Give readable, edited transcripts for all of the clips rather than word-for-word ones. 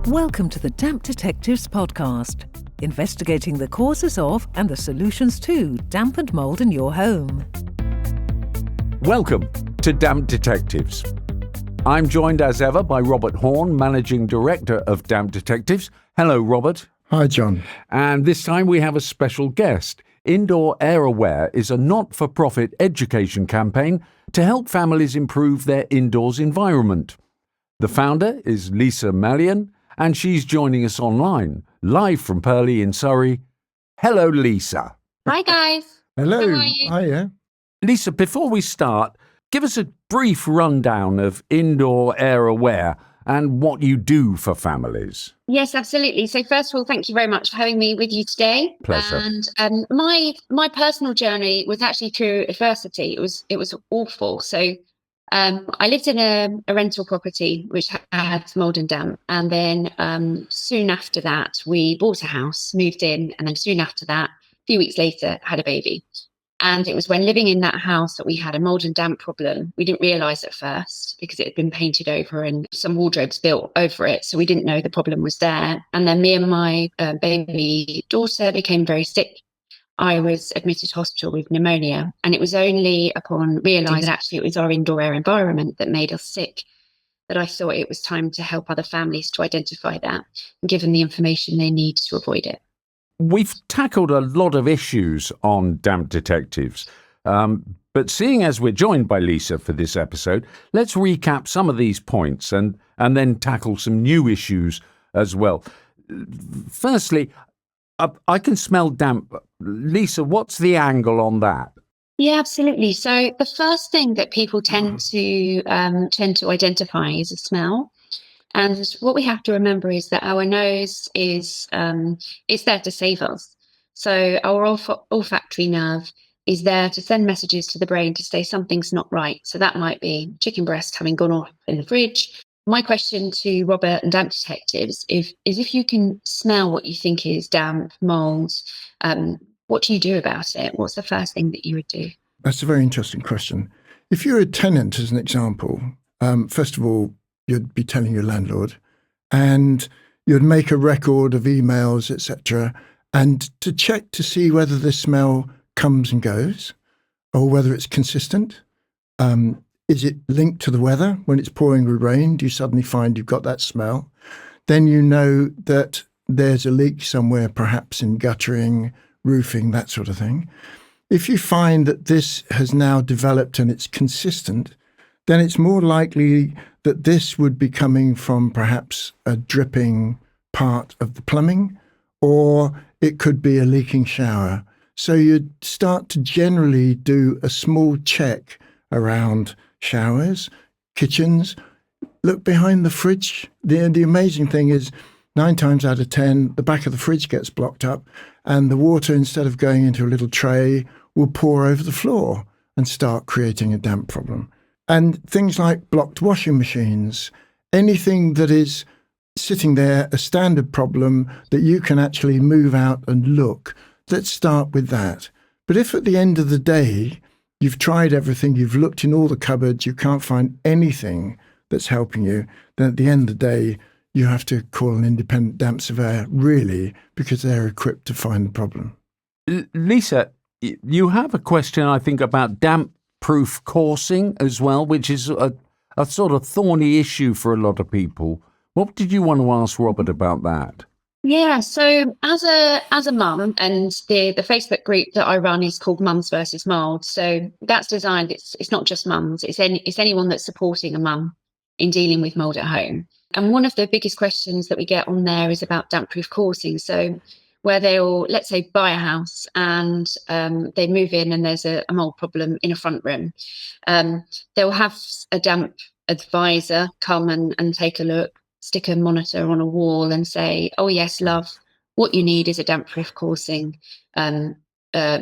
Welcome to the Damp Detectives podcast, investigating the causes of and the solutions to damp and mould in your home. Welcome to Damp Detectives. I'm joined as ever by Robert Horn, Managing Director of Damp Detectives. Hello, Robert. Hi, John. And this time we have a special guest. Indoor Air Aware is a not-for-profit education campaign to help families improve their indoors environment. The founder is Lisa Malyon, and she's joining us online, live from Purley in Surrey. Hello, Lisa. Hi, guys. Hello. How are you? Hiya. Lisa, before we start, give us a brief rundown of Indoor Air Aware and what you do for families. Yes, absolutely. So first of all, thank you very much for having me with you today. Pleasure. And my personal journey was actually through adversity. It was awful. So I lived in a rental property which had mould and damp, and then soon after that we bought a house, moved in, and then soon after that, a few weeks later, had a baby. And it was when living in that house that we had a mould and damp problem. We didn't realise at first because it had been painted over and some wardrobes built over it. So we didn't know the problem was there. And then me and my baby daughter became very sick. I was admitted to hospital with pneumonia. And it was only upon realising that actually it was our indoor air environment that made us sick that I thought it was time to help other families to identify that and give them the information they need to avoid it. We've tackled a lot of issues on Damp Detectives, but seeing as we're joined by Lisa for this episode, let's recap some of these points and then tackle some new issues as well. Firstly, I can smell damp. Lisa, what's the angle on that? Yeah, absolutely. So the first thing that people tend to identify is a smell. And what we have to remember is that our nose is it's there to save us. So our olfactory nerve is there to send messages to the brain to say something's not right. So that might be chicken breast having gone off in the fridge. My question to Robert and Damp Detectives is if you can smell what you think is damp, mould, what do you do about it? What's the first thing that you would do? That's a very interesting question. If you're a tenant, as an example, first of all, you'd be telling your landlord, and you'd make a record of emails, etc., and to check to see whether the smell comes and goes or whether it's consistent. Is it linked to the weather? When it's pouring with rain, do you suddenly find you've got that smell? Then you know that there's a leak somewhere, perhaps in guttering, roofing, that sort of thing. If you find that this has now developed and it's consistent, then it's more likely that this would be coming from perhaps a dripping part of the plumbing, or it could be a leaking shower. So you'd start to generally do a small check around showers, kitchens, look behind the fridge. The amazing thing is 9 times out of 10, the back of the fridge gets blocked up and the water, instead of going into a little tray, will pour over the floor and start creating a damp problem. And things like blocked washing machines, anything that is sitting there, a standard problem that you can actually move out and look, let's start with that. But if at the end of the day, you've tried everything, you've looked in all the cupboards, you can't find anything that's helping you, then at the end of the day, you have to call an independent damp surveyor, really, because they're equipped to find the problem. Lisa, you have a question, I think, about damp-proof coursing as well, which is a sort of thorny issue for a lot of people. What did you want to ask Robert about that? Yeah, so as a mum, and the Facebook group that I run is called Mums versus Mould. So that's designed. It's not just mums. It's anyone that's supporting a mum in dealing with mould at home. And one of the biggest questions that we get on there is about damp-proof coursing. So where they'll, let's say, buy a house and they move in and there's a mould problem in a front room. They'll have a damp advisor come and take a look, stick a monitor on a wall and say, oh, yes, love, what you need is a damp-proof coursing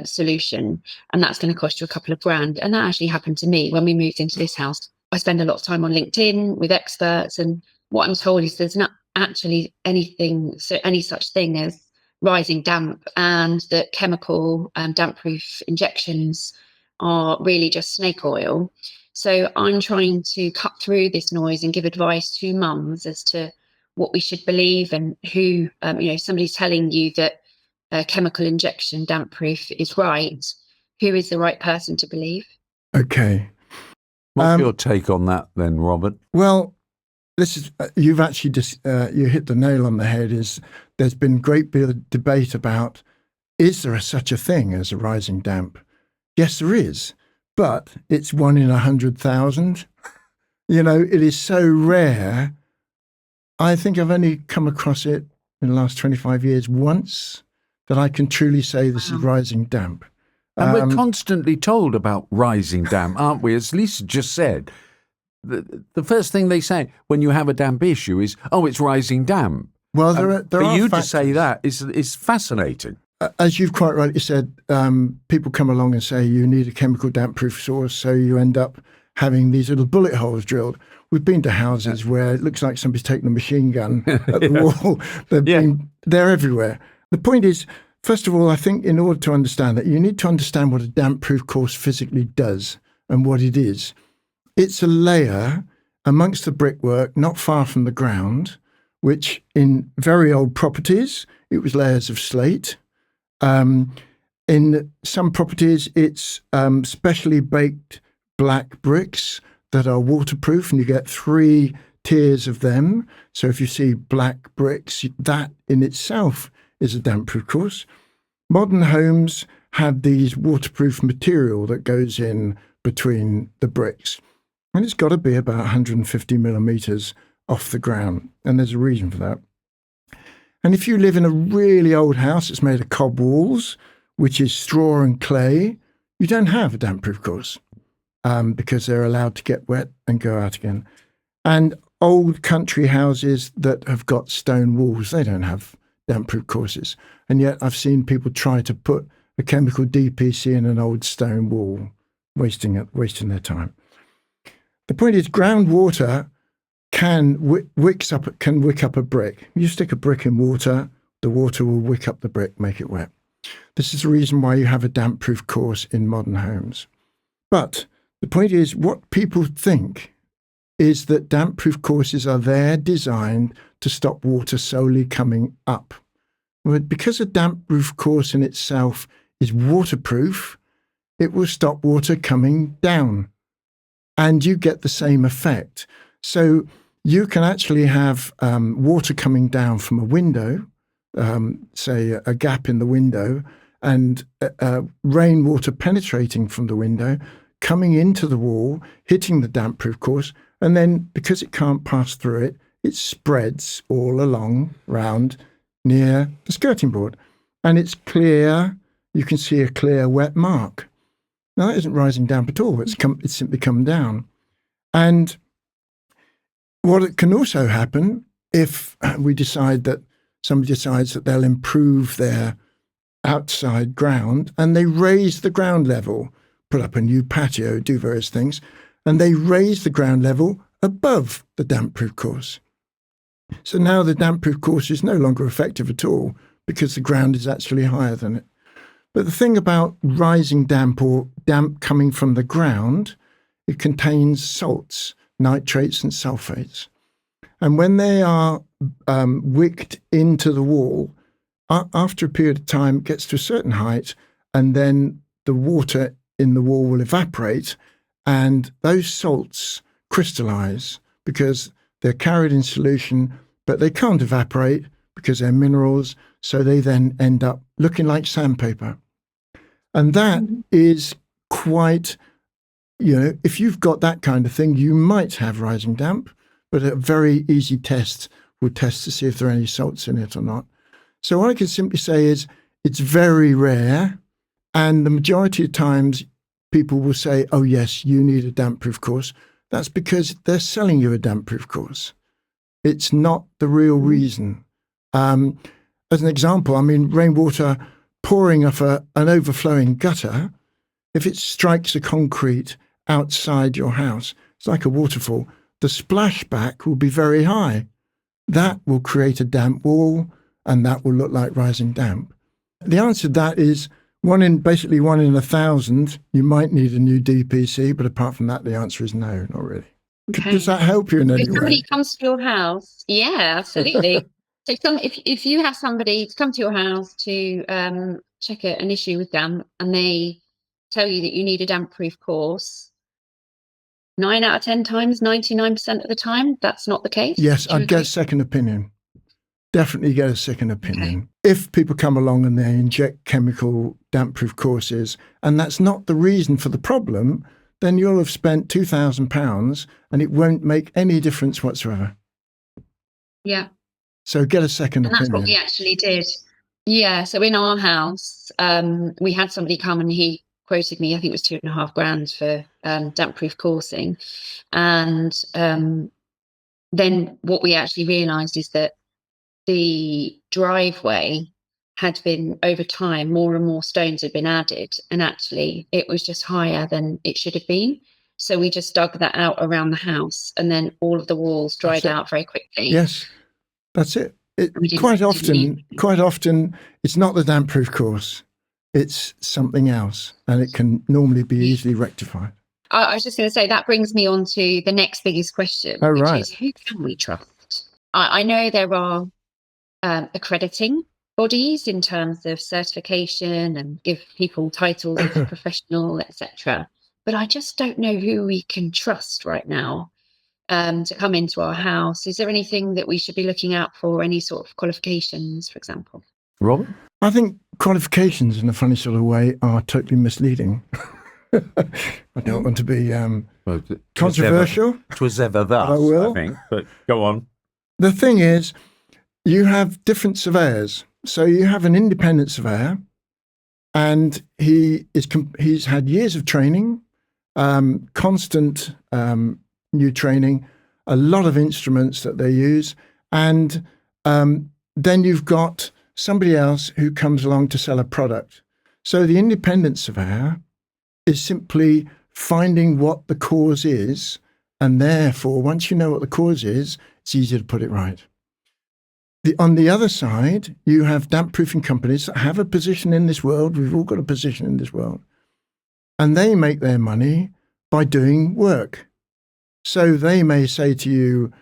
solution. And that's going to cost you a couple of grand. And that actually happened to me when we moved into this house. I spend a lot of time on LinkedIn with experts. And what I'm told is there's not actually any such thing as rising damp, and that chemical damp-proof injections are really just snake oil. So I'm trying to cut through this noise and give advice to mums as to what we should believe and who, somebody's telling you that chemical injection damp proof is right, who is the right person to believe? Okay. What's your take on that then, Robert? Well, this is you've actually just you hit the nail on the head. There's been a great deal of debate about, is there such a thing as a rising damp? Yes, there is, but it's 1 in 100,000. It is so rare. I think I've only come across it in the last 25 years once that I can truly say this is rising damp. And we're constantly told about rising damp, aren't we? As Lisa just said, the first thing they say when you have a damp issue is, oh, it's rising damp. Well, there are for you factors. To say that is fascinating. As you've quite rightly said, people come along and say you need a chemical damp-proof source, so you end up having these little bullet holes drilled. We've been to houses where it looks like somebody's taken a machine gun at the wall. They're everywhere. The point is, first of all, I think in order to understand that, you need to understand what a damp-proof course physically does and what it is. It's a layer amongst the brickwork, not far from the ground, which in very old properties, it was layers of slate. In some properties, it's specially baked black bricks that are waterproof, and you get 3 tiers of them. So if you see black bricks, that in itself is a damp-proof course. Modern homes have these waterproof material that goes in between the bricks, and it's got to be about 150 millimetres off the ground, and there's a reason for that. And if you live in a really old house that's made of cob walls, which is straw and clay, you don't have a damp-proof course because they're allowed to get wet and go out again. And old country houses that have got stone walls, they don't have damp-proof courses. And yet I've seen people try to put a chemical DPC in an old stone wall, wasting their time. The point is, groundwater can wick up a brick. You stick a brick in water, the water will wick up the brick, make it wet. This is the reason why you have a damp-proof course in modern homes. But the point is, what people think is that damp-proof courses are there designed to stop water solely coming up. But because a damp-proof course in itself is waterproof, it will stop water coming down, and you get the same effect. So you can actually have water coming down from a window, say a gap in the window, and rainwater penetrating from the window, coming into the wall, hitting the damp-proof course, and then because it can't pass through it, it spreads all along round near the skirting board. And it's clear, you can see a clear wet mark. Now that isn't rising damp at all, it's simply come down. And what it can also happen if somebody decides that they'll improve their outside ground and they raise the ground level, put up a new patio, do various things, and they raise the ground level above the damp-proof course. So now the damp-proof course is no longer effective at all because the ground is actually higher than it. But the thing about rising damp or damp coming from the ground, it contains salts, nitrates and sulfates. And when they are wicked into the wall, after a period of time, it gets to a certain height, and then the water in the wall will evaporate, and those salts crystallize because they're carried in solution, but they can't evaporate because they're minerals, so they then end up looking like sandpaper. And that is quite, if you've got that kind of thing, you might have rising damp, but a very easy test will test to see if there are any salts in it or not. So what I can simply say is it's very rare, and the majority of times people will say, oh yes, you need a damp-proof course. That's because they're selling you a damp-proof course. It's not the real reason. As an example, rainwater pouring off an overflowing gutter, if it strikes the concrete outside your house, it's like a waterfall, the splashback will be very high. That will create a damp wall, and that will look like rising damp. The answer to that is 1 in 1,000, you might need a new DPC, but apart from that, the answer is no, not really. Okay. Does that help you in any If somebody way? comes to your house, yeah, absolutely. So if you have somebody to come to your house to check an issue with damp, and they tell you that you need a damp-proof course, 9 out of 10 times, 99% of the time, that's not the case. Yes, Do you I'd get a agree? second opinion. Definitely get a second Okay. opinion. If people come along and they inject chemical damp-proof courses, and that's not the reason for the problem, then you'll have spent £2,000 and it won't make any difference whatsoever. Yeah. So get a second And that's what we opinion. actually did. Yeah. So in our house, we had somebody come and he quoted me, I think it was 2.5 grand for damp-proof coursing. And then what we actually realised is that the driveway had been, over time, more and more stones had been added, and actually it was just higher than it should have been. So we just dug that out around the house, and then all of the walls dried That's it. out very quickly. Yes, that's it. We didn't Quite need- often, it's not the damp-proof course. It's something else, and it can normally be easily rectified. I was just going to say, that brings me on to the next biggest question, Oh, which right. is, who can we trust? I know there are accrediting bodies in terms of certification and give people titles of professional, etc. But I just don't know who we can trust right now to come into our house. Is there anything that we should be looking out for? Any sort of qualifications, for example? Robert? I think qualifications, in a funny sort of way, are totally misleading. I don't want to be Well, controversial. It was ever thus, I will. I think. But go on. The thing is, you have different surveyors. So you have an independent surveyor, and he's had years of training, constant new training, a lot of instruments that they use, and then you've got somebody else who comes along to sell a product. So the independent surveyor is simply finding what the cause is, and therefore, once you know what the cause is, it's easier to put it right. On the other side, you have damp-proofing companies that have a position in this world. We've all got a position in this world. And they make their money by doing work. So they may say to you,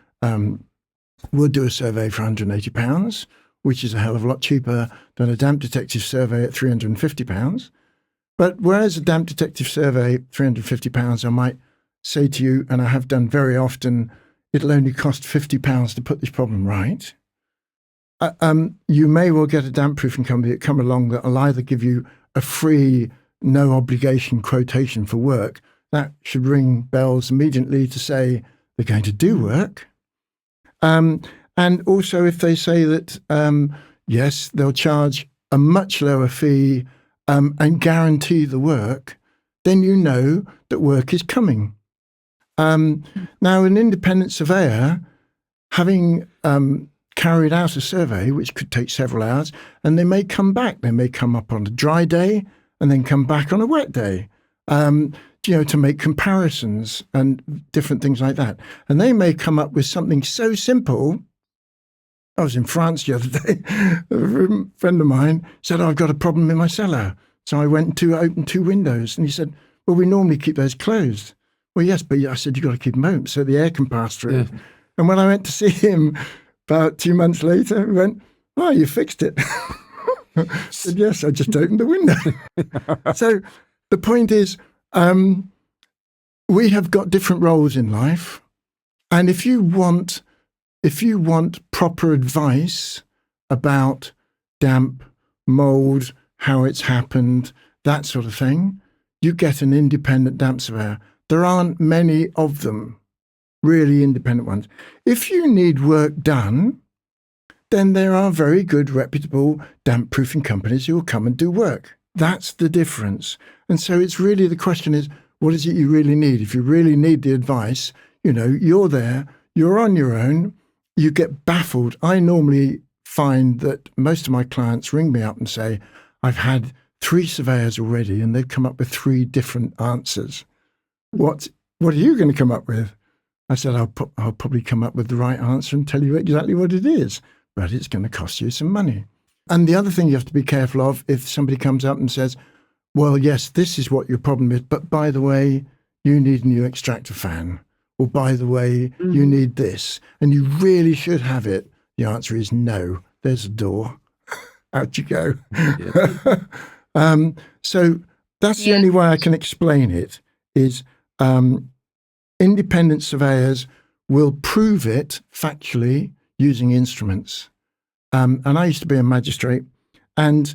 we'll do a survey for £180, which is a hell of a lot cheaper than a damp detective survey at £350. But whereas a damp detective survey, £350, I might say to you, and I have done very often, it'll only cost £50 to put this problem right. You may well get a damp proofing company that come along that will either give you a free, no obligation quotation for work. That should ring bells immediately to say they're going to do work. And also if they say that, yes, they'll charge a much lower fee and guarantee the work, then you know that work is coming. Now, an independent surveyor, having carried out a survey, which could take several hours, and they may come back. They may come up on a dry day and then come back on a wet day, to make comparisons and different things like that. And they may come up with something so simple. I was in France the other day. A friend of mine said, I've got a problem in my cellar. So I went to open 2 windows, and he said, well, we normally keep those closed. Well, yes, but I said, you've got to keep them open so the air can pass through. Yeah. And when I went to see him about 2 months later, he went, oh, you fixed it. I said, yes, I just opened the window. So the point is, we have got different roles in life. And if you want proper advice about damp, mould, how it's happened, that sort of thing, you get an independent damp surveyor. There aren't many of them, really independent ones. If you need work done, then there are very good, reputable damp proofing companies who will come and do work. That's the difference. And so it's really, the question is, what is it you really need? If you really need the advice, you're there, you're on your own, you get baffled. I normally find that most of my clients ring me up and say, I've had 3 surveyors already and they've come up with 3 different answers. What are you going to come up with? I said, I'll probably come up with the right answer and tell you exactly what it is, but it's going to cost you some money. And the other thing you have to be careful of, if somebody comes up and says, well, yes, this is what your problem is, but by the way, you need a new extractor fan, or by the way, you need this, and you really should have it, the answer is no. There's a door. Out you go. So that's the only way I can explain it, is independent surveyors will prove it factually using instruments. And I used to be a magistrate, and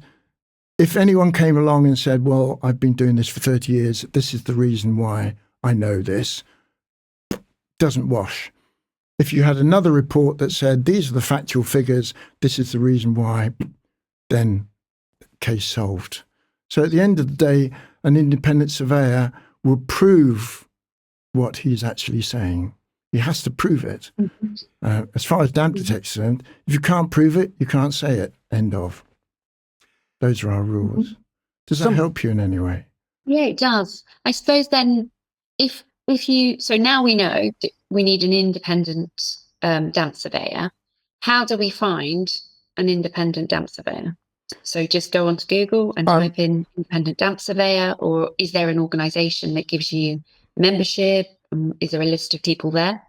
if anyone came along and said, well, I've been doing this for 30 years, this is the reason why I know this, doesn't wash. If you had another report that said, these are the factual figures, this is the reason why, then case solved. So at the end of the day, an independent surveyor will prove what he's actually saying. He has to prove it. As far as damp detection is concerned, if you can't prove it, you can't say it. End of. Those are our rules. Does that help you in any way? Yeah, it does. I suppose then, if you, so now we know that we need an independent damp surveyor. How do we find an independent damp surveyor? So just go onto Google and type in independent damp surveyor, or is there an organisation that gives you membership? Is there a list of people there?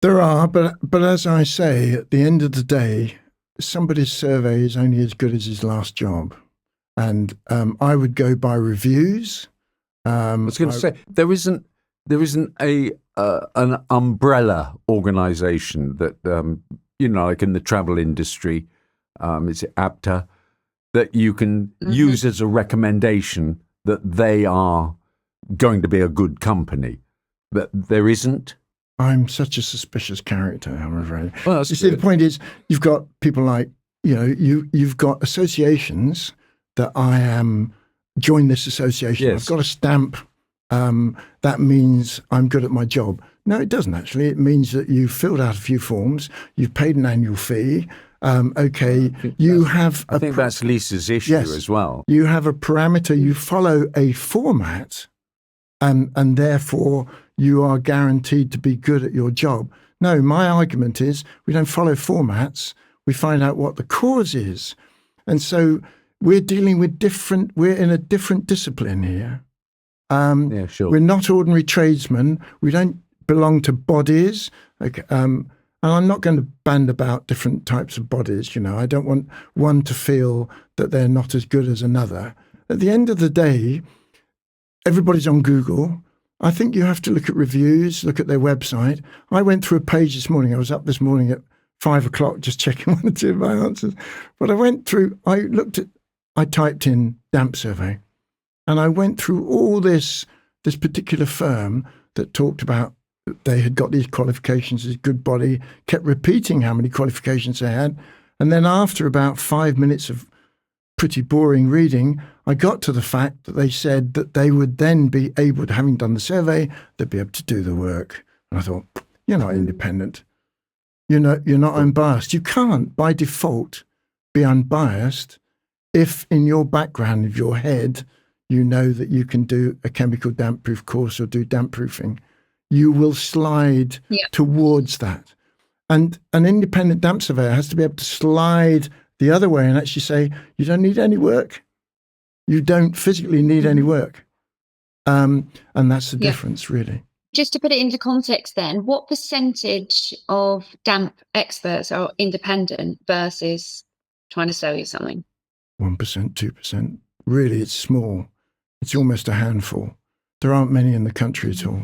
There are, but as I say, at the end of the day, somebody's survey is only as good as his last job. And I would go by reviews. I was going to say, there isn't an umbrella organisation that, like in the travel industry, is it APTA, that you can use as a recommendation that they are going to be a good company. But there isn't. I'm such a suspicious character, I'm afraid. Well, that's you see, the point is, you've got people like, you've got associations that I am, join this association. Yes. I've got a stamp. That means I'm good at my job. No, it doesn't actually. It means that you've filled out a few forms, you've paid an annual fee. You have. I think that's Lisa's issue as well. You have a parameter. You follow a format, and therefore you are guaranteed to be good at your job. No, my argument is we don't follow formats. We find out what the cause is, and so we're dealing with different. We're in a different discipline here. Yeah, sure. We're not ordinary tradesmen. We don't belong to bodies. Okay, and I'm not going to band about different types of bodies. I don't want one to feel that they're not as good as another. At the end of the day, everybody's on Google. I think you have to look at reviews, look at their website. I went through a page this morning. I was up this morning at 5 o'clock just checking one or two of my answers. But I typed in damp survey, and I went through all this particular firm that talked about they had got these qualifications, this good body, kept repeating how many qualifications they had. And then after about 5 minutes of pretty boring reading, I got to the fact that they said that they would then be able to, having done the survey, they'd be able to do the work. And I thought, you're not independent. You're not unbiased. You can't, by default, be unbiased if in your background of your head, you know that you can do a chemical damp proof course or do damp proofing. You will slide towards that. And an independent damp surveyor has to be able to slide the other way and actually say, you don't need any work. You don't physically need any work. And that's the difference, really. Just to put it into context then, what percentage of damp experts are independent versus trying to sell you something? 1%, 2%. Really, it's small. It's almost a handful. There aren't many in the country at all.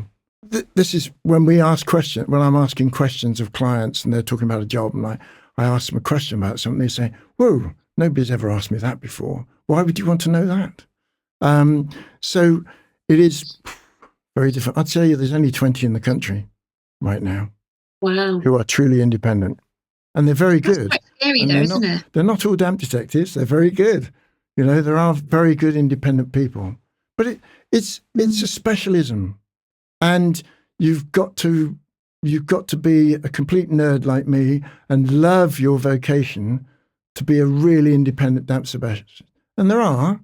This is when we ask questions, when I'm asking questions of clients and they're talking about a job, and I ask them a question about something, they say, whoa, nobody's ever asked me that before. Why would you want to know that? So it is very different. I'd say there's only 20 in the country right now. Wow. Who are truly independent. And they're very good. That's quite scary though, isn't it? They're not all damp detectives. They're very good. There are very good independent people. But it's a specialism. And you've got to be a complete nerd like me and love your vocation to be a really independent damp specialist. And there are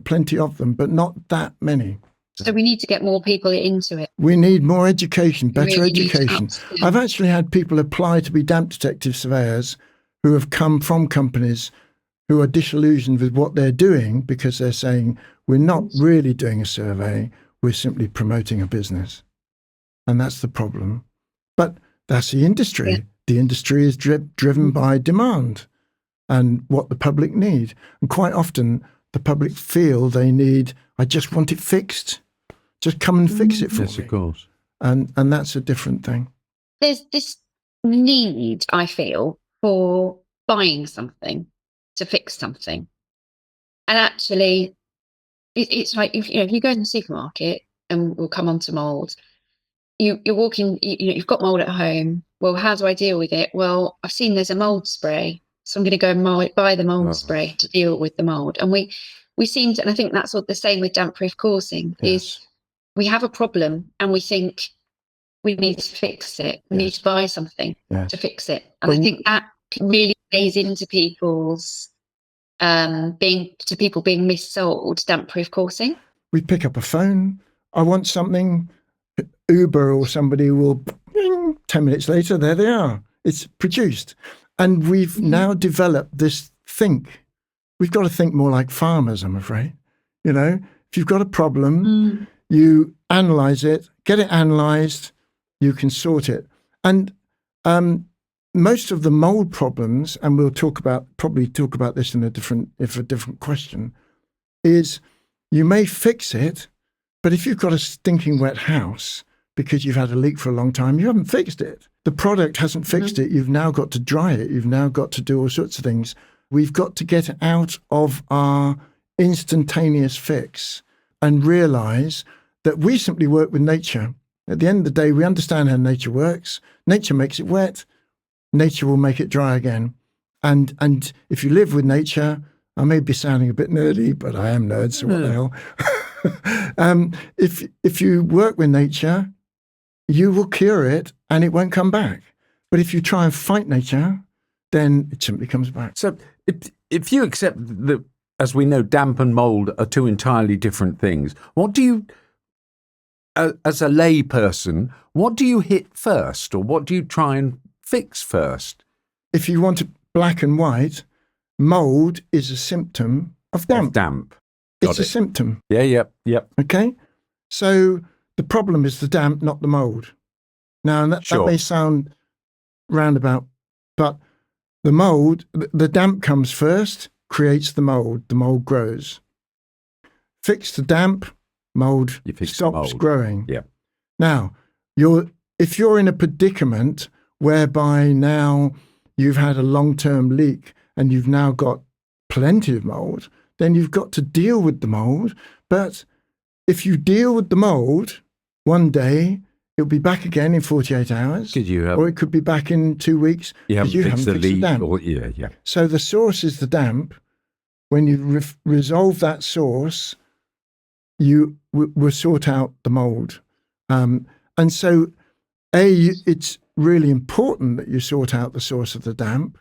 plenty of them, but not that many. So we need to get more people into it. We need more education, better really education. I've actually had people apply to be damp detective surveyors who have come from companies who are disillusioned with what they're doing because they're saying, we're not really doing a survey, we're simply promoting a business. and that's the problem. But that's the industry. Yeah. The industry is driven by demand and what the public need. And quite often, the public feel they need, I just want it fixed. Just come and fix it for me. Yes, of course. And that's a different thing. There's this need, I feel, for buying something to fix something. And actually, it's like, if you go in the supermarket, and we'll come on to mould, you're walking, you've got mould at home. Well, how do I deal with it? Well, I've seen there's a mould spray, so I'm going to go and buy the mould spray to deal with the mould. And we seem to, and I think that's what the same with damp-proof coursing is. We have a problem and we think we need to fix it. We need to buy something to fix it. And I think that really plays into people's people being missold damp-proof coursing. We pick up a phone. I want something. Uber or somebody will, 10 minutes later, there they are. It's produced. And we've now developed this think. We've got to think more like farmers, I'm afraid. If you've got a problem, you analyze it, get it analyzed, you can sort it. And most of the mold problems, and we'll probably talk about this in a different question, is you may fix it, but if you've got a stinking wet house because you've had a leak for a long time, you haven't fixed it. The product hasn't fixed it. You've now got to dry it. You've now got to do all sorts of things. We've got to get out of our instantaneous fix and realize that we simply work with nature. At the end of the day, we understand how nature works. Nature makes it wet. Nature will make it dry again. And if you live with nature, I may be sounding a bit nerdy, but I am nerd, so what the hell? If you work with nature, you will cure it and it won't come back. But if you try and fight nature, then it simply comes back. So if you accept that, as we know, damp and mould are two entirely different things, what do you, as a lay person, what do you hit first, or what do you try and fix first? If you want it black and white, mould is a symptom of damp. It's a symptom. Yep. Okay? So the problem is the damp, not the mould. Now, that may sound roundabout, but the mould, the damp comes first, creates the mould grows. Fix the damp, mould stops growing. Yeah. Now, if you're in a predicament whereby now you've had a long-term leak and you've now got plenty of mould, then you've got to deal with the mould. But if you deal with the mould, one day it'll be back again in 48 hours, or it could be back in 2 weeks. You haven't fixed the leak. Yeah. So the source is the damp. When you resolve that source, you will sort out the mould. And so, it's really important that you sort out the source of the damp,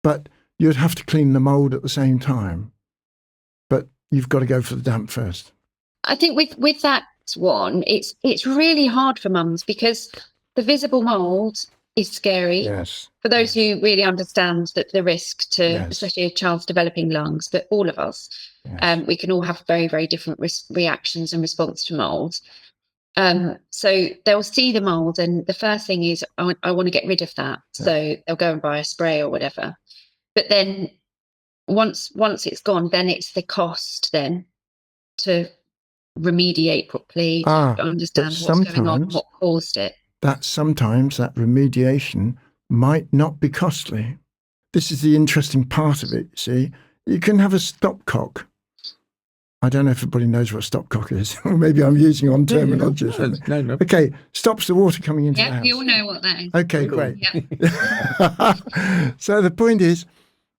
but you'd have to clean the mould at the same time. But you've got to go for the damp first. I think with that one, it's really hard for mums because the visible mould is scary. Yes. For those who really understand that the risk to, especially a child's developing lungs, but all of us, we can all have very, very different reactions and response to mould. So they'll see the mould, and the first thing is, I want to get rid of that. So they'll go and buy a spray or whatever. But then once it's gone, then it's the cost then to remediate properly, to understand what's going on, what caused it. Sometimes that remediation might not be costly. This is the interesting part of it, you see. You can have a stopcock. I don't know if everybody knows what stopcock is. Or maybe I'm using on terminology. No. Okay, stops the water coming into the house. Yeah, we all know what that is. Okay, great. So the point is,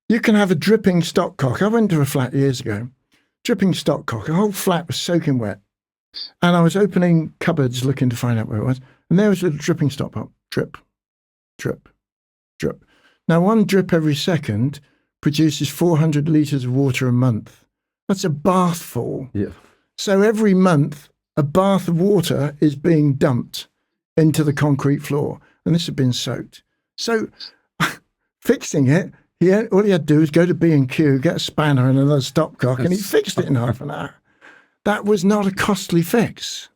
you can have a dripping stopcock. I went to a flat years ago. Dripping stopcock. The whole flat was soaking wet. And I was opening cupboards looking to find out where it was. And there was a dripping stopcock. Drip, drip, drip. Now, one drip every second produces 400 litres of water a month. That's a bathful. Yeah. So every month, a bath of water is being dumped into the concrete floor. And this had been soaked. So fixing it, all he had to do was go to B&Q, get a spanner and another stopcock, and he fixed it in half an hour. That was not a costly fix.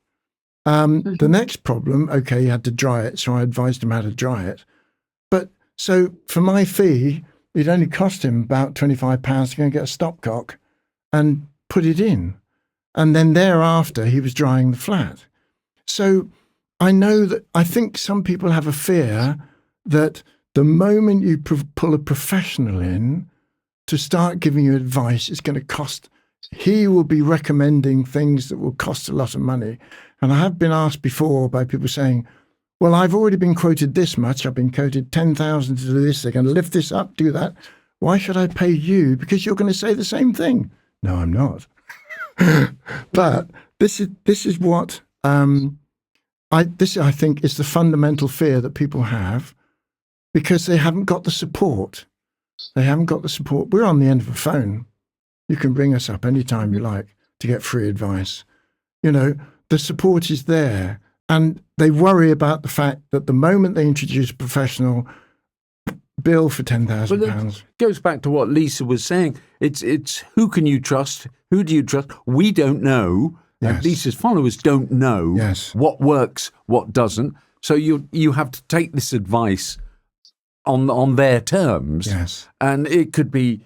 The next problem, okay, he had to dry it, so I advised him how to dry it. But so for my fee, it only cost him about £25 to go and get a stopcock and put it in. And then thereafter, he was drying the flat. So I know that I think some people have a fear that the moment you pull a professional in to start giving you advice, it's going to cost. He will be recommending things that will cost a lot of money. And I have been asked before by people saying, well, I've already been quoted this much. I've been quoted 10,000 to do this. They're going to lift this up, do that. Why should I pay you? Because you're going to say the same thing. No, I'm not. But this is what I think is the fundamental fear that people have, because they haven't got the support. They haven't got the support. We're on the end of a phone. You can ring us up anytime you like to get free advice. You know, the support is there. And they worry about the fact that the moment they introduce a professional, bill for £10,000. Well, it goes back to what Lisa was saying. It's who can you trust? Who do you trust? We don't know. Yes. And Lisa's followers don't know what works, what doesn't. So you have to take this advice on their terms. Yes. And it could be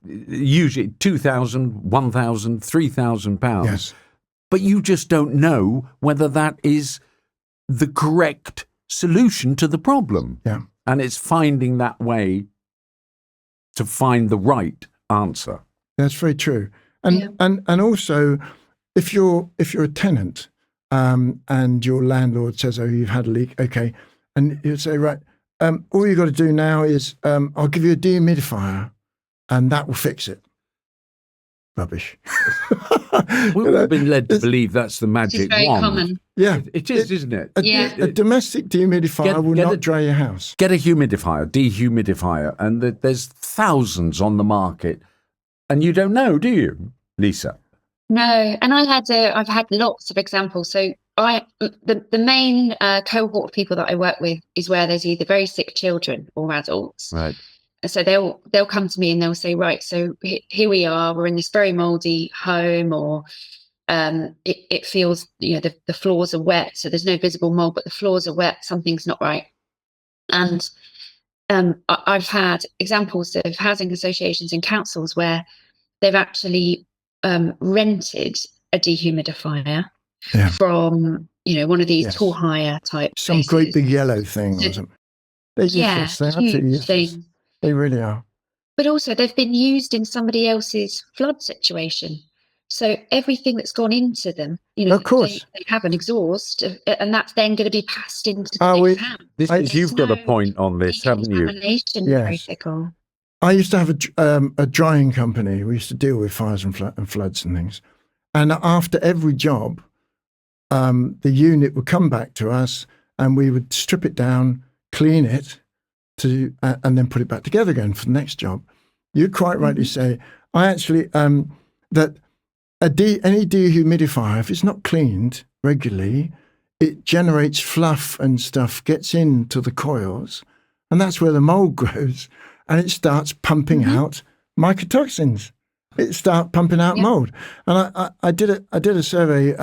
usually £2,000, £1,000, £3,000. Yes. But you just don't know whether that is the correct solution to the problem. Yeah. And it's finding that way to find the right answer. That's very true. And also, if you're a tenant and your landlord says, oh, you've had a leak, okay, and you say, right, all you've got to do now is I'll give you a dehumidifier and that will fix it. Rubbish. We've been led to believe that's the magic very wand. common. Yeah. It is, isn't it? A domestic dehumidifier will not dry your house. Get a humidifier, dehumidifier, and there's thousands on the market, and you don't know, do you, Lisa? No, and I've had lots of examples. So the main cohort of people that I work with is where there's either very sick children or adults. Right. So they'll come to me and they'll say, right, so here we are, we're in this very mouldy home, or it feels, the floors are wet, so there's no visible mould, but the floors are wet, something's not right. And I've had examples of housing associations and councils where they've actually rented a dehumidifier from, one of these tall hire type some places. great big yellow thing or something. They're useless. They're absolutely useless. Thing. They really are. But also they've been used in somebody else's flood situation. So everything that's gone into them, of course, they have an exhaust, and that's then going to be passed into the next house. You've got a point on this, haven't you? Yes. I used to have a drying company. We used to deal with fires and floods and things. And after every job, the unit would come back to us and we would strip it down, clean it, and then put it back together again for the next job. You quite rightly say, I actually, that any dehumidifier, if it's not cleaned regularly, it generates fluff and stuff, gets into the coils, and that's where the mould grows, and it starts pumping out mycotoxins. It starts pumping out mould. And I did a survey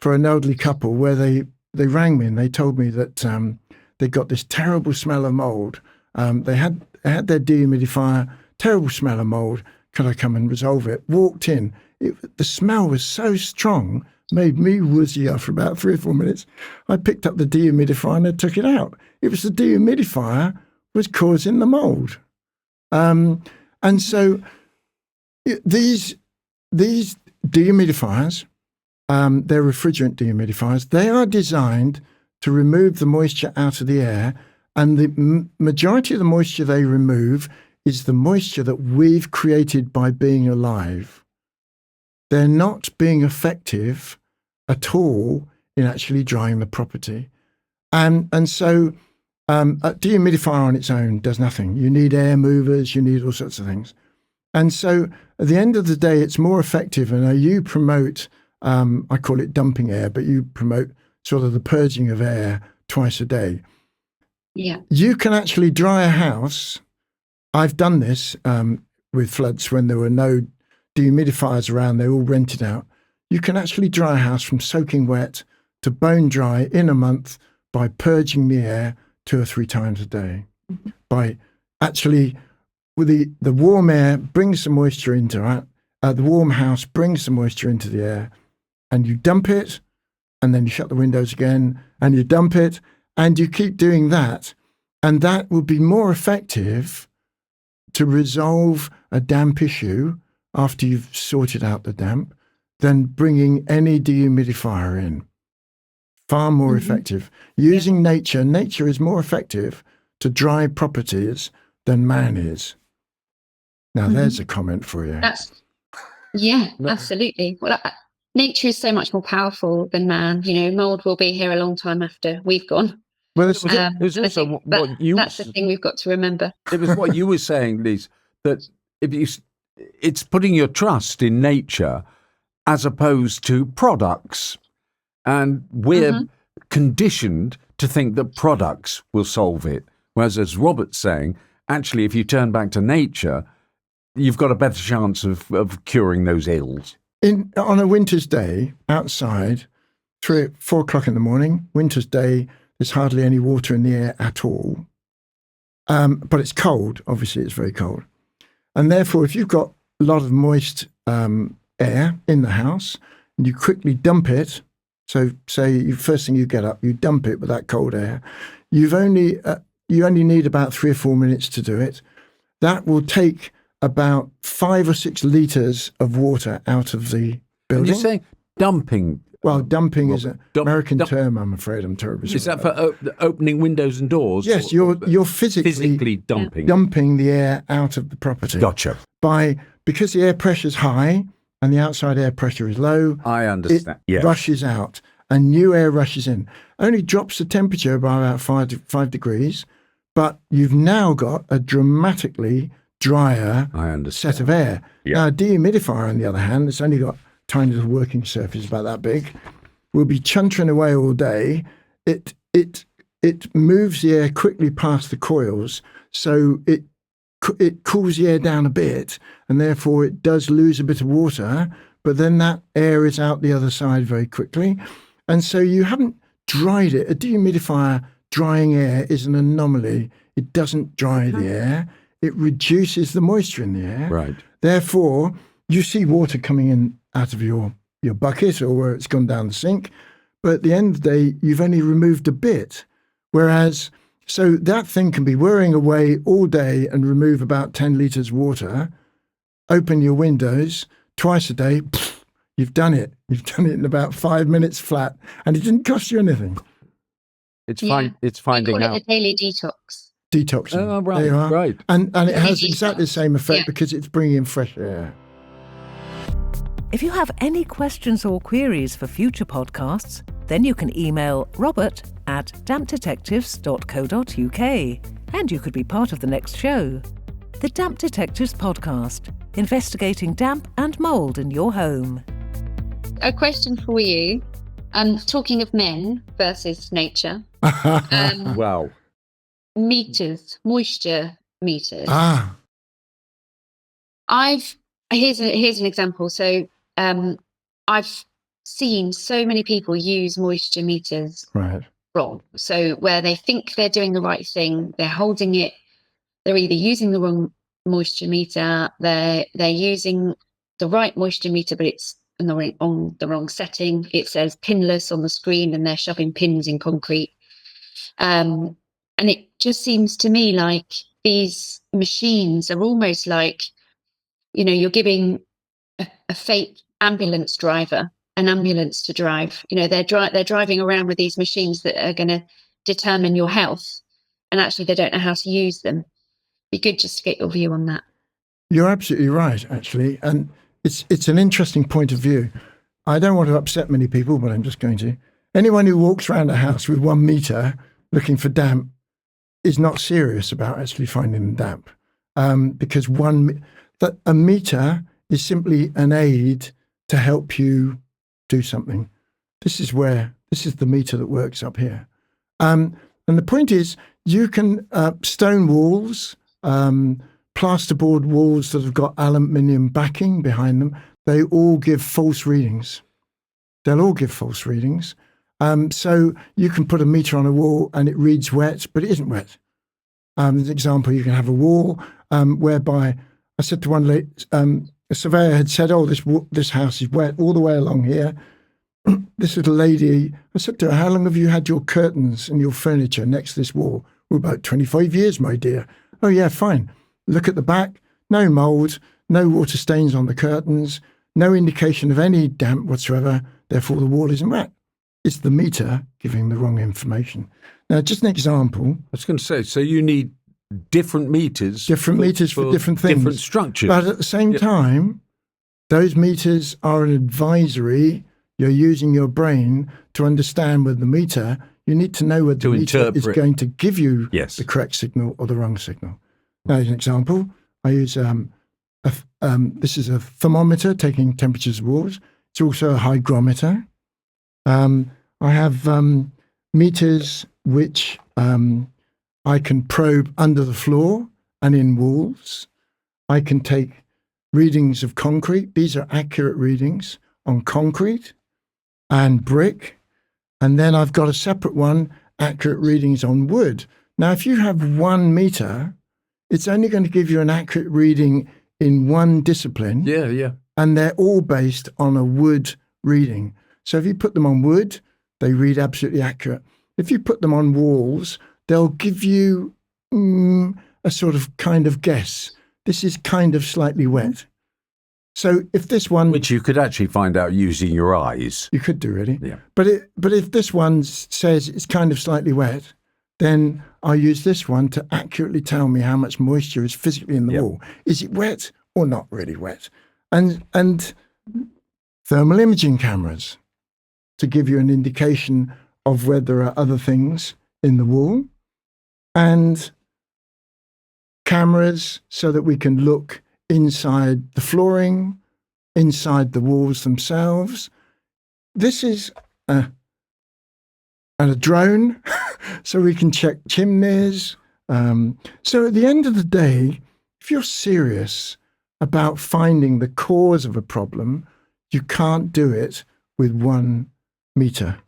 for an elderly couple where they rang me and they told me that they got this terrible smell of mould. They had their dehumidifier, terrible smell of mould. Could I come and resolve it? Walked in. The smell was so strong, made me woozy after about 3 or 4 minutes. I picked up the dehumidifier and I took it out. It was the dehumidifier was causing the mould. And so these dehumidifiers, they're refrigerant dehumidifiers, they are designed to remove the moisture out of the air, and the majority of the moisture they remove is the moisture that we've created by being alive. They're not being effective at all in actually drying the property. And so a dehumidifier on its own does nothing. You need air movers, you need all sorts of things. And so at the end of the day, it's more effective. And you promote, I call it dumping air, but you promote sort of the purging of air twice a day. Yeah. You can actually dry a house. I've done this with floods when there were no dehumidifiers around. They all rented out. You can actually dry a house from soaking wet to bone dry in a month by purging the air 2 or 3 times a day. By actually, with the warm air brings the moisture into it, the warm house brings the moisture into the air, and you dump it, and then you shut the windows again, and you dump it, and you keep doing that. And that will be more effective to resolve a damp issue after you've sorted out the damp than bringing any dehumidifier in. Far more effective. Using nature. Nature is more effective to dry properties than man is. Now, there's a comment for you. Absolutely. Well, nature is so much more powerful than man. Mould will be here a long time after we've gone. Well, it was also that's the thing we've got to remember. It was what you were saying, Lise, that it's putting your trust in nature as opposed to products. And we're conditioned to think that products will solve it. Whereas, as Robert's saying, actually, if you turn back to nature, you've got a better chance of curing those ills. On a winter's day, outside, 4 o'clock in the morning, winter's day, there's hardly any water in the air at all. But it's cold. Obviously, it's very cold. And therefore, if you've got a lot of moist air in the house and you quickly dump it, so say first thing you get up, you dump it with that cold air, you only need about 3 or 4 minutes to do it. That will take about 5 or 6 litres of water out of the building. And you're saying dumping? Well, dumping is an American term, I'm afraid. I'm terribly sorry. Is that for opening windows and doors? Yes, you're physically dumping. Dumping the air out of the property. Gotcha. Because the air pressure is high and the outside air pressure is low. I understand. It rushes out and new air rushes in. Only drops the temperature by about 5 degrees, but you've now got a dramatically drier set of air. Yeah. Now, a dehumidifier, on the other hand, it's only got tiny little working surface about that big, will be chuntering away all day. It moves the air quickly past the coils, so it cools the air down a bit, and therefore it does lose a bit of water, but then that air is out the other side very quickly. And so you haven't dried it. A dehumidifier drying air is an anomaly. It doesn't dry the air. It reduces the moisture in the air. Right. Therefore, you see water coming in out of your bucket or where it's gone down the sink, but at the end of the day, you've only removed a bit. Whereas, so that thing can be whirring away all day and remove about 10 litres of water. Open your windows twice a day, you've done it. You've done it in about 5 minutes flat, and it didn't cost you anything. It's finding out. It a daily detox. Detoxing. Oh, right, right. And it has exactly the same effect because it's bringing in fresh air. If you have any questions or queries for future podcasts, then you can email robert@dampdetectives.co.uk and you could be part of the next show. The Damp Detectives Podcast, investigating damp and mould in your home. A question for you. Talking of men versus nature. Wow. Meters, moisture meters. Here's an example. So I've seen so many people use moisture meters wrong. So where they think they're doing the right thing, they're holding it. They're either using the wrong moisture meter, they're using the right moisture meter, but it's on the wrong setting. It says pinless on the screen, and they're shoving pins in concrete. And it just seems to me like these machines are almost like, you're giving a fake ambulance driver an ambulance to drive. They're driving around with these machines that are going to determine your health, and actually they don't know how to use them. Be good just to get your view on that. You're absolutely right, actually, and it's an interesting point of view. I don't want to upset many people, but I'm just going to. Anyone who walks around a house with 1 meter looking for damp is not serious about actually finding damp, because a meter is simply an aid to help you do something. This is the meter that works up here. And the point is, you can stone walls, plasterboard walls that have got aluminium backing behind them, they all give false readings. They'll all give false readings. So you can put a meter on a wall and it reads wet, but it isn't wet. As an example, you can have a wall whereby I said to one lady, a surveyor had said, "Oh, this house is wet all the way along here." This little lady, I said to her, "How long have you had your curtains and your furniture next to this wall?" "Well, about 25 years, my dear." "Oh, yeah, fine. Look at the back. No mould, no water stains on the curtains, no indication of any damp whatsoever. Therefore, the wall isn't wet." It's the meter giving the wrong information. Now, just an example. I was going to say, so you need different meters. Different meters for different things. Different structures. But at the same time, those meters are an advisory. You're using your brain to understand with the meter. You need to know whether the meter is going to give you the correct signal or the wrong signal. Now, as an example, I use this is a thermometer taking temperatures of walls. It's also a hygrometer. I have meters which I can probe under the floor and in walls. I can take readings of concrete. These are accurate readings on concrete and brick. And then I've got a separate one, accurate readings on wood. Now, if you have 1 meter, it's only going to give you an accurate reading in one discipline. Yeah. And they're all based on a wood reading. So if you put them on wood, they read absolutely accurate. If you put them on walls, they'll give you a sort of kind of guess. This is kind of slightly wet. So if this one... Which you could actually find out using your eyes. You could do, really. Yeah. But if this one says it's kind of slightly wet, then I use this one to accurately tell me how much moisture is physically in the wall. Is it wet or not really wet? And thermal imaging cameras to give you an indication of whether there are other things in the wall, and cameras so that we can look inside the flooring, inside the walls themselves. This is a drone, so we can check chimneys. So at the end of the day, if you're serious about finding the cause of a problem, you can't do it with 1 meter.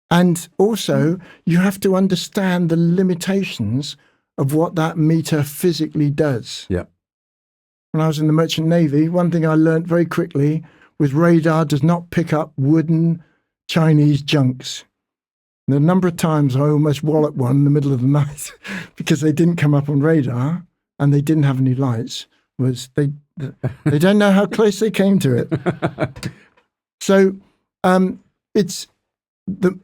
And also, you have to understand the limitations of what that meter physically does. Yeah. When I was in the Merchant Navy, one thing I learned very quickly was radar does not pick up wooden Chinese junks. And the number of times I almost walloped one in the middle of the night because they didn't come up on radar and they didn't have any lights was they don't know how close they came to it. So it's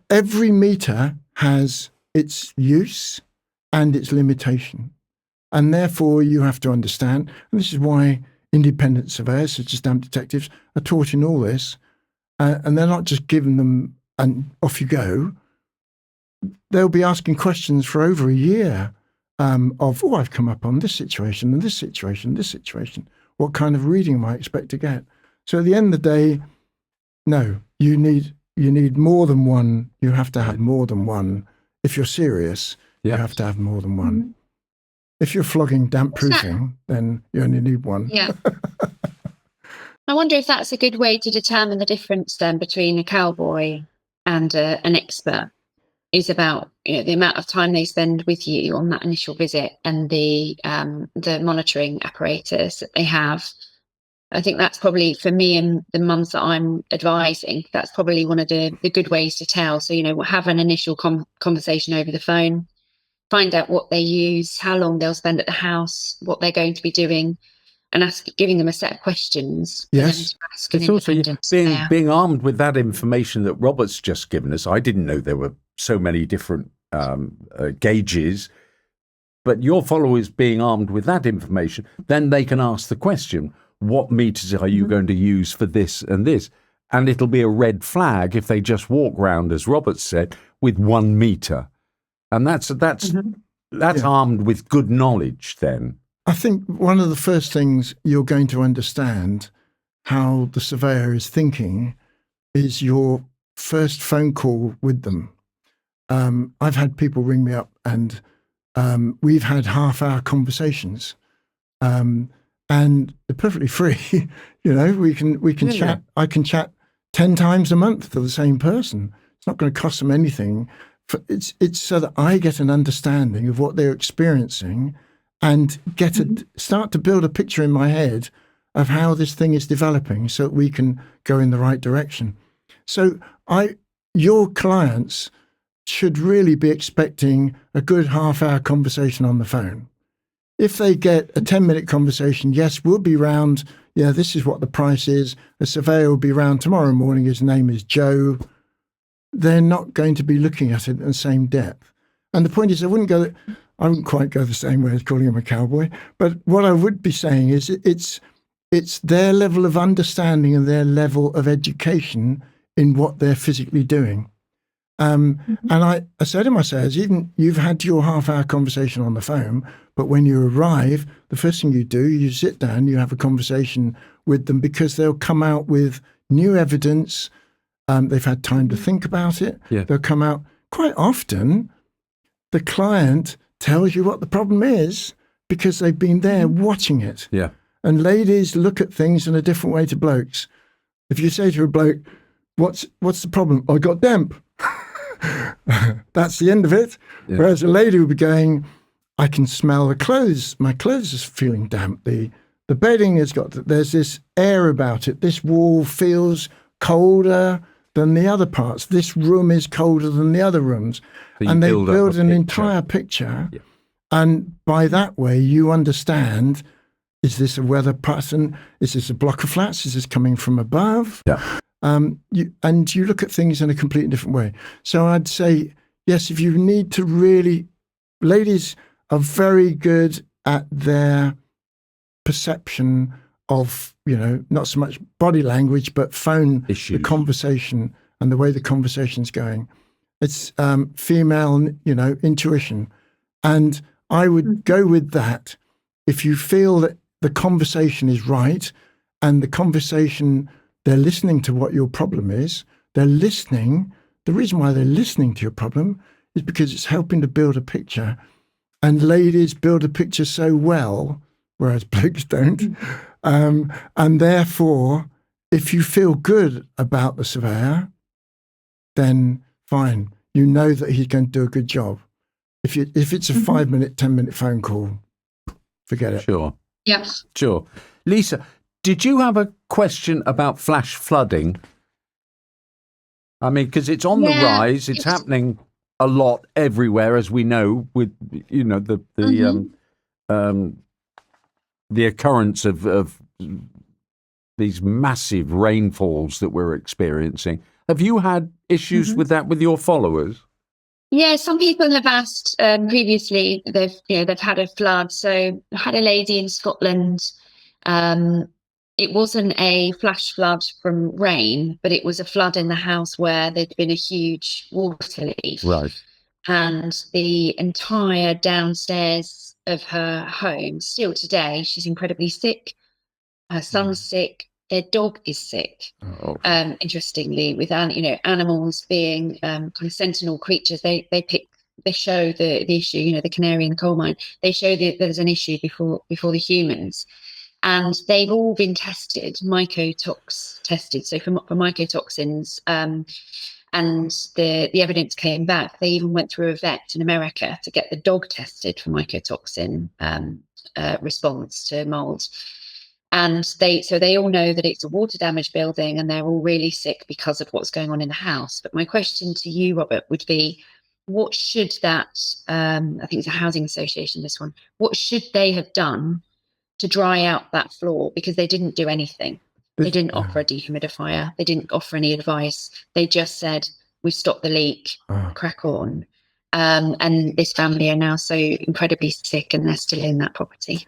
every meter has its use and its limitation. And therefore you have to understand, and this is why independent surveyors such as damp detectives are taught in all this, and they're not just given them and off you go. They'll be asking questions for over a year of, I've come up on this situation and this situation, this situation. What kind of reading am I expect to get? So at the end of the day, no, you need more than one. You have to have more than one. If you're serious, you have to have more than one. If you're flogging damp proofing, then you only need one. Yeah. I wonder if that's a good way to determine the difference then between a cowboy and an expert. Is about the amount of time they spend with you on that initial visit and the monitoring apparatus that they have. I think that's probably, for me and the mums that I'm advising, that's probably one of the good ways to tell. So, have an initial conversation over the phone, find out what they use, how long they'll spend at the house, what they're going to be doing, and giving them a set of questions. Yes. It's also being armed with that information that Robert's just given us. I didn't know there were so many different gauges, but your followers being armed with that information, then they can ask the question, what meters are you going to use for this and this? And it'll be a red flag if they just walk round, as Robert said, with 1 meter. And that's armed with good knowledge then. I think one of the first things you're going to understand how the surveyor is thinking is your first phone call with them. I've had people ring me up and we've had half-hour conversations, and they're perfectly free. We can chat. I can chat 10 times a month to the same person It's not going to cost them anything. It's so that I get an understanding of what they're experiencing and start to build a picture in my head of how this thing is developing so that we can go in the right direction. So your clients should really be expecting a good half-hour conversation on the phone. If they get a 10-minute conversation, yes, we'll be round. Yeah, this is what the price is. A surveyor will be round tomorrow morning. His name is Joe. They're not going to be looking at it in the same depth. And the point is, I wouldn't quite go the same way as calling him a cowboy. But what I would be saying is it's their level of understanding and their level of education in what they're physically doing. And I say to my surveyors, even you've had your half-hour conversation on the phone, but when you arrive, the first thing you do, you sit down, you have a conversation with them because they'll come out with new evidence. They've had time to think about it. Yeah. They'll come out. Quite often, the client tells you what the problem is because they've been there watching it. Yeah. And ladies look at things in a different way to blokes. If you say to a bloke, what's the problem? I got damp. That's the end of it. Yeah. Whereas a lady would be going, I can smell the clothes. My clothes are feeling damp. The bedding there's this air about it. This wall feels colder than the other parts. This room is colder than the other rooms. So and they build an entire picture. Yeah. And by that way, you understand, is this a weather pattern? Is this a block of flats? Is this coming from above? Yeah. You look at things in a completely different way. So I'd say, yes, if you need to really, ladies are very good at their perception of, not so much body language, but phone issues, the conversation and the way the conversation's going. It's female, intuition. And I would go with that. If you feel that the conversation is right and the conversation, they're listening to what your problem is, they're listening. The reason why they're listening to your problem is because it's helping to build a picture. And ladies build a picture so well, whereas blokes don't. And therefore, if you feel good about the surveyor, then fine. You know that he's going to do a good job. If it's a 5-minute, 10-minute phone call, forget it. Sure. Yes. Sure. Lisa, did you have a question about flash flooding? I mean, because it's on the rise. It's happening a lot everywhere, as we know, with the occurrence of these massive rainfalls that we're experiencing. Have you had issues with that with your followers? Yeah, some people have asked previously. They've had a flood. So I had a lady in Scotland. It wasn't a flash flood from rain, but it was a flood in the house where there'd been a huge water leak. Right. And the entire downstairs of her home, still today, she's incredibly sick. Her son's sick. Their dog is sick. Oh. Interestingly, with animals being kind of sentinel creatures, they show the issue. The canary in the coal mine. They show that there's an issue before the humans, and they've all been tested, mycotox tested. So for mycotoxins, and the evidence came back. They even went through a vet in America to get the dog tested for mycotoxin response to mould. And they all know that it's a water damaged building and they're all really sick because of what's going on in the house. But my question to you, Robert, would be, what should that, I think it's a housing association, this one, what should they have done to dry out that floor? Because they didn't do anything. They didn't offer a dehumidifier. They didn't offer any advice. They just said, we've stopped the leak, crack on. And this family are now so incredibly sick and they're still in that property.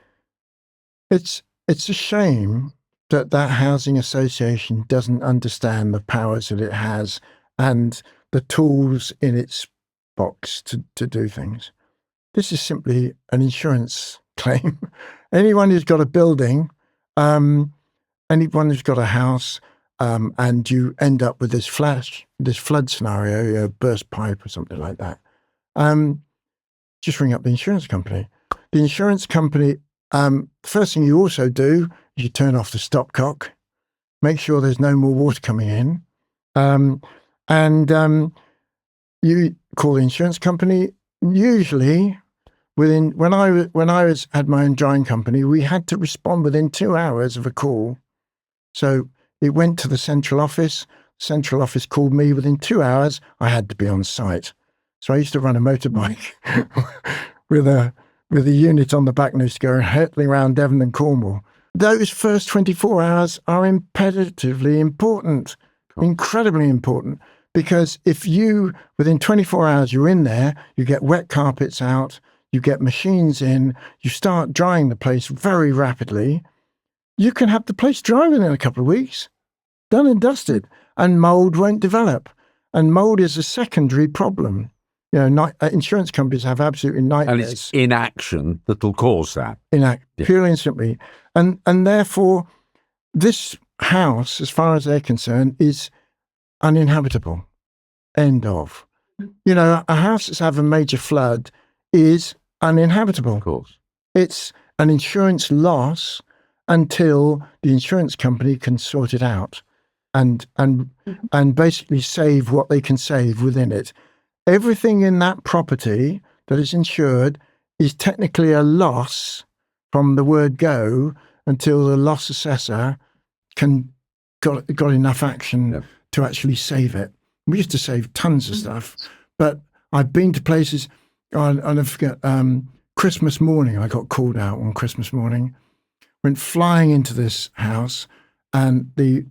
It's a shame that housing association doesn't understand the powers that it has and the tools in its box to do things. This is simply an insurance claim. Anyone who's got a building, anyone who's got a house, and you end up with this flood scenario, a burst pipe or something like that, just ring up the insurance company. The insurance company, first thing you also do is you turn off the stopcock, make sure there's no more water coming in, And you call the insurance company. Usually, when I had my own drying company, we had to respond within 2 hours of a call. So it went to the central office. Central office called me within 2 hours. I had to be on site. So I used to run a motorbike with a unit on the back and used to go hurtling around Devon and Cornwall. Those first 24 hours are imperatively important, incredibly important, because if within 24 hours, you're in there, you get wet carpets out, you get machines in, you start drying the place very rapidly, you can have the place dry within a couple of weeks, done and dusted, and mould won't develop. And mould is a secondary problem. Insurance companies have absolutely nightmares. And it's inaction that'll cause that. Purely and simply. And therefore, this house, as far as they're concerned, is uninhabitable. End of. A house that's had a major flood is uninhabitable. Of course. It's an insurance loss until the insurance company can sort it out and basically save what they can save within it. Everything in that property that is insured is technically a loss from the word go until the loss assessor got enough action to actually save it. We used to save tons of stuff, but I've been to places. I'll never forget. Christmas morning, I got called out on Christmas morning. Went flying into this house, and the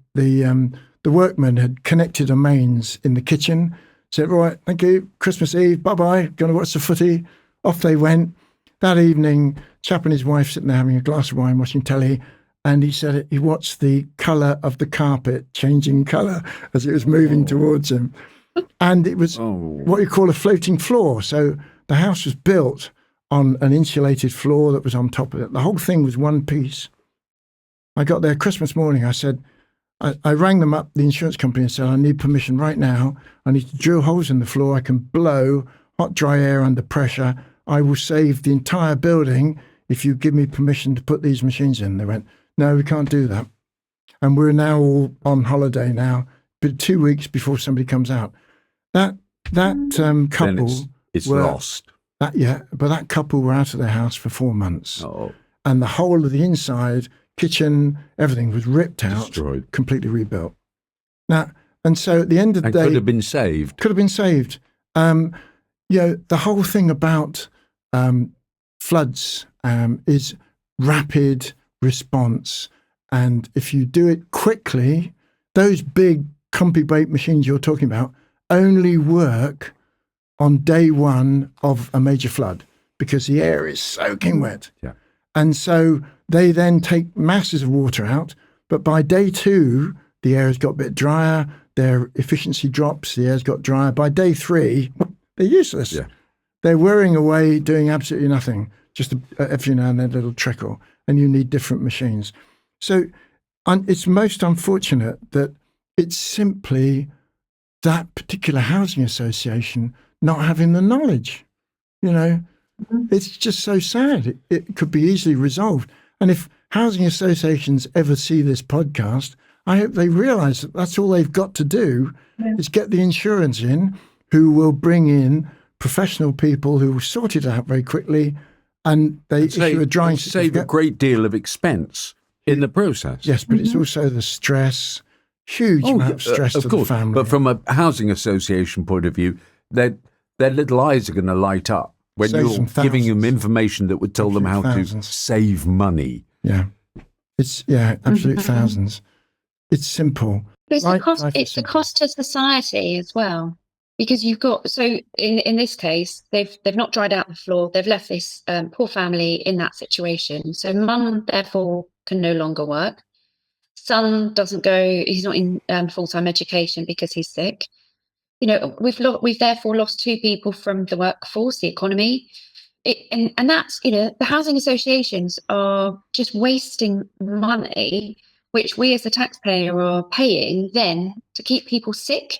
workman had connected a mains in the kitchen. Said, right, thank you, Christmas Eve, bye-bye, going to watch the footy. Off they went. That evening, chap and his wife sitting there having a glass of wine, watching telly, and he said he watched the colour of the carpet changing colour as it was moving towards him. And it was what you call a floating floor. So the house was built on an insulated floor that was on top of it. The whole thing was one piece. I got there Christmas morning. I said, I rang them up, the insurance company, and said, I need permission right now. I need to drill holes in the floor. I can blow hot, dry air under pressure. I will save the entire building if you give me permission to put these machines in. They went, no, we can't do that. And we're now all on holiday now, but 2 weeks before somebody comes out. That couple... It's lost. But that couple were out of their house for 4 months. Oh. And the whole of the inside... kitchen, everything was ripped out, destroyed, completely rebuilt. Now, and so at the end of the day, could have been saved. The whole thing about floods is rapid response, and if you do it quickly, those big clumpy bait machines you're talking about only work on day one of a major flood because the air is soaking wet. Yeah. And so they then take masses of water out, but by day two, the air has got a bit drier, their efficiency drops, the air's got drier. By day three, they're useless. Yeah. They're whirring away, doing absolutely nothing, just every now and then a little trickle, and you need different machines. So it's most unfortunate that it's simply that particular housing association not having the knowledge, It's just so sad. It could be easily resolved. And if housing associations ever see this podcast, I hope they realise that that's all they've got to do is get the insurance in, who will bring in professional people who will sort it out very quickly, and they issue a drying certificate. Save a great deal of expense in the process. Yes, but it's also the stress, huge amount of stress to the family. But from a housing association point of view, their little eyes are going to light up when you're giving them information that would tell them how to save money. Yeah. It's, absolute thousands. It's simple. But it's the cost to society as well. Because you've got, so in this case, they've not dried out the floor. They've left this poor family in that situation. So mum, therefore, can no longer work. Son doesn't go, he's not in full-time education because he's sick. We've therefore lost two people from the workforce, the economy. And that's, the housing associations are just wasting money, which we as the taxpayer are paying then to keep people sick.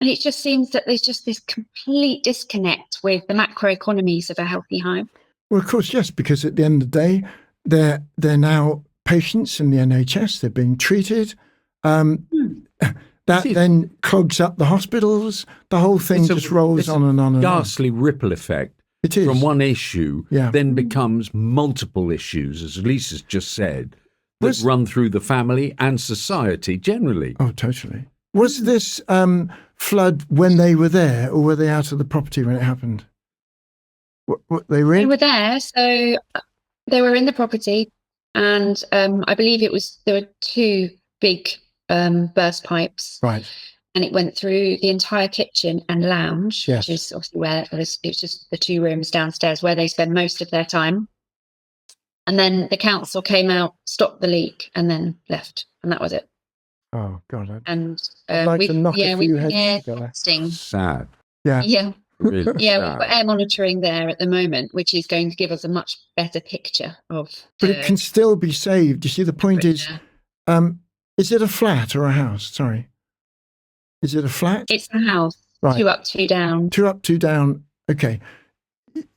And it just seems that there's just this complete disconnect with the macroeconomies of a healthy home. Well, of course, yes, because at the end of the day, they're now patients in the NHS. They're being treated. That then clogs up the hospitals. The whole thing just rolls on and on and on. Ghastly ripple effect. It is. From one issue, Yeah. then becomes multiple issues, as Lisa's just said, that run through the family and society generally. Oh, totally. Was this flood when they were there, or were they out of the property when it happened? What they were in? They were there, so they were in the property, and I believe there were 2 big burst pipes. Right. And it went through the entire kitchen and lounge, Yes. which is obviously where it's just the 2 rooms downstairs where they spend most of their time. And then the council came out, stopped the leak, and then left, and that was it. Oh God. And I'd like to knock a few heads air together. testing. Sad. Yeah, Really yeah, sad. we've got air monitoring there at the moment, which is going to give us a much better picture of. But it can still be saved. You see, the point is it a flat or a house? Sorry. Is it a flat? It's a house. Right. 2 up, 2 down. 2 up, 2 down. Okay.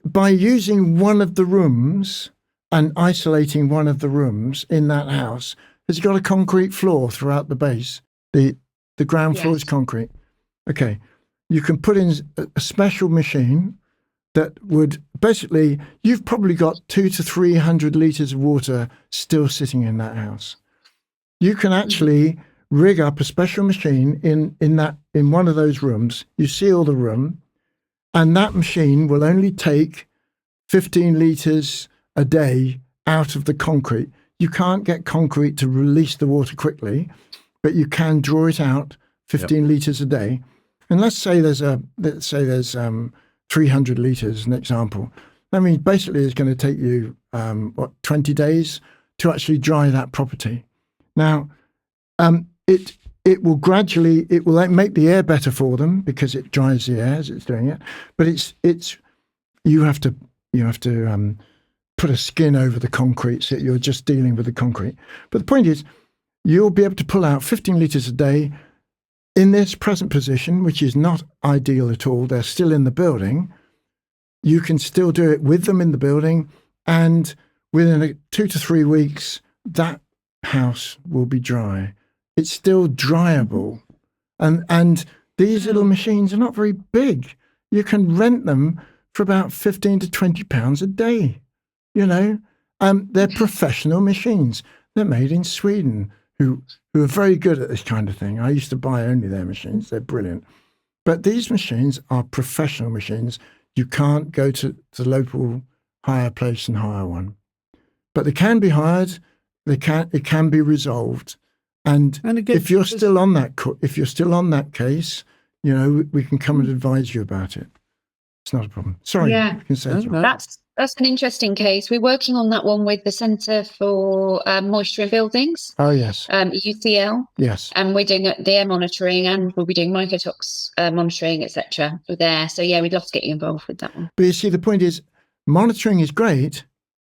By using one of the rooms and isolating one of the rooms in that house, has it got a concrete floor throughout the base? The ground floor is concrete. Okay. You can put in a special machine that would basically, you've probably got 200 to 300 litres of water still sitting in that house. You can actually rig up a special machine in one of those rooms. You seal the room, and that machine will only take 15 litres a day out of the concrete. You can't get concrete to release the water quickly, but you can draw it out 15 litres a day. And let's say there's 300 litres, an example. That means basically it's going to take you 20 days to actually dry that property. Now, it will gradually, it will make the air better for them because it dries the air as it's doing it. But you have to put a skin over the concrete so you're just dealing with the concrete. But the point is, you'll be able to pull out 15 litres a day in this present position, which is not ideal at all. They're still in the building. You can still do it with them in the building, and within 2 to 3 weeks, that house will be dry. It's still dryable. And these little machines are not very big. You can rent them for about 15 to 20 pounds a day. They're professional machines. They're made in Sweden, who are very good at this kind of thing. I used to buy only their machines. They're brilliant. But these machines are professional machines. You can't go to the local hire place and hire one. But they can be hired. It can be resolved. And again, if you're still on that case, we can come and advise you about it. It's not a problem. Sorry. Yeah. You can say so. That's an interesting case. We're working on that one with the Centre for Moisture in Buildings. Oh, yes. UCL. Yes. And we're doing the air monitoring, and we'll be doing mycotox monitoring, etc. there. So, yeah, we'd love to get you involved with that one. But you see, the point is, monitoring is great,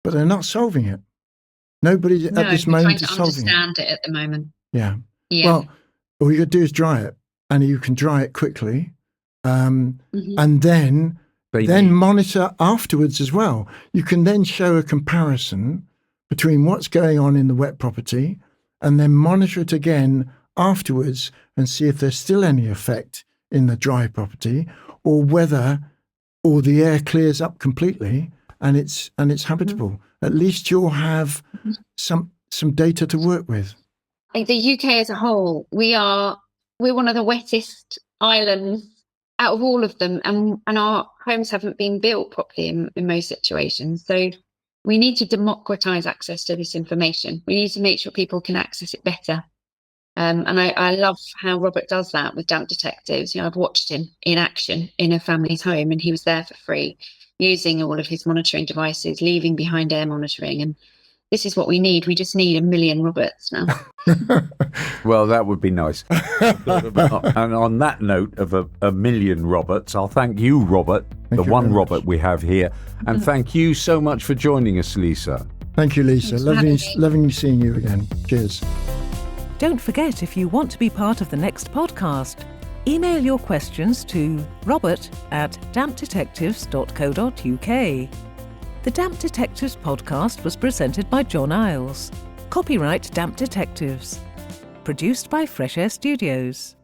but they're not solving it. Nobody at this moment is solving it. Understand it at the moment. Yeah. Yeah. Well, all you got to do is dry it, and you can dry it quickly, and then monitor afterwards as well. You can then show a comparison between what's going on in the wet property, and then monitor it again afterwards and see if there's still any effect in the dry property, or whether the air clears up completely and it's habitable. At least you'll have some data to work with. I think the UK as a whole, we're one of the wettest islands out of all of them, and our homes haven't been built properly in most situations. So we need to democratise access to this information. We need to make sure people can access it better. And I love how Robert does that with damp detectives. I've watched him in action in a family's home, and he was there for free, using all of his monitoring devices, leaving behind air monitoring. And this is what we need. We just need 1 million Roberts now. Well, that would be nice. And on that note of 1 million Roberts, I'll thank you, Robert, the one Robert we have here. And thank you so much for joining us, Lisa. Thank you, Lisa. Lovely seeing you again. Cheers. Don't forget, if you want to be part of the next podcast, email your questions to robert@dampdetectives.co.uk. The Damp Detectives podcast was presented by John Lles. Copyright Damp Detectives. Produced by Fresh Air Studios.